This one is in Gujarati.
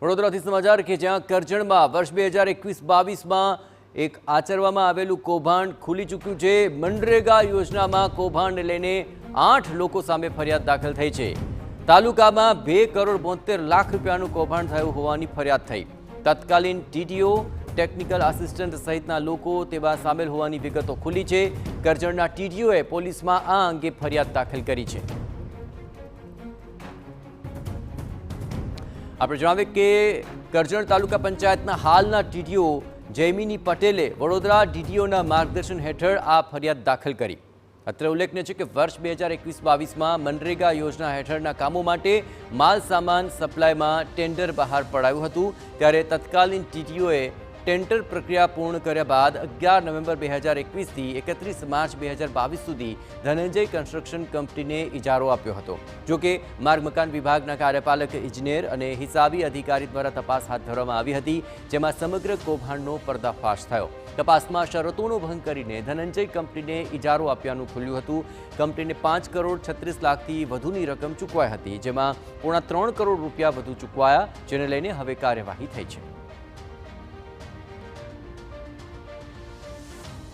વડોદરાથી સમાચાર કે જ્યાં કરજણમાં વર્ષ 2021-22માં એક આચરવામાં આવેલું કૌભાંડ ખુલી ચૂક્યું છે। મનરેગા યોજનામાં કૌભાંડને લઈને 8 લોકો સામે ફરિયાદ દાખલ થઈ છે। તાલુકામાં 2 કરોડ 72 લાખ રૂપિયાનું કૌભાંડ થયું હોવાની ફરિયાદ થઈ। તત્કાલીન ટીડીઓ, ટેકનિકલ આસિસ્ટન્ટ સહિતના લોકો તેમાં સામેલ હોવાની વિગતો ખુલી છે। કરજણના ટીડીઓએ પોલીસમાં આ અંગે ફરિયાદ દાખલ કરી છે। આપણે જણાવીએ કે કરજણ તાલુકા પંચાયતના હાલના ટીડીઓ જયમિની પટેલે વડોદરા ડીડીઓના માર્ગદર્શન હેઠળ આ ફરિયાદ દાખલ કરી। અત્રે ઉલ્લેખનીય છે કે વર્ષ 2021-22માં મનરેગા યોજના હેઠળના કામો માટે માલ સામાન સપ્લાયમાં ટેન્ડર બહાર પડાયું હતું। ત્યારે તત્કાલીન ટીડીઓએ ટેન્ડર પ્રક્રિયા પૂર્ણ કર્યા બાદ 11 નવેમ્બર 2021થી 31 માર્ચ 2022 સુધી ધનંજય કન્સ્ટ્રક્શન કંપનીને ઇજારો આપ્યો હતો। જોકે માર્ગ મકાન વિભાગના કાર્યપાલક ઇજનેર અને હિસાબી અધિકારી દ્વારા તપાસ હાથ ધરવામાં આવી હતી, જેમાં સમગ્ર કૌભાંડનો પર્દાફાશ થયો। તપાસમાં શરતોનો ભંગ કરીને ધનંજય કંપનીને ઇજારો આપ્યાનું ખુલ્યું હતું। કંપનીને 5 કરોડ 36 લાખથી વધુની રકમ ચૂકવાઈ હતી, જેમાં 3.25 કરોડ રૂપિયા વધુ ચૂકવાયા, જેને લઈને હવે કાર્યવાહી થઈ છે।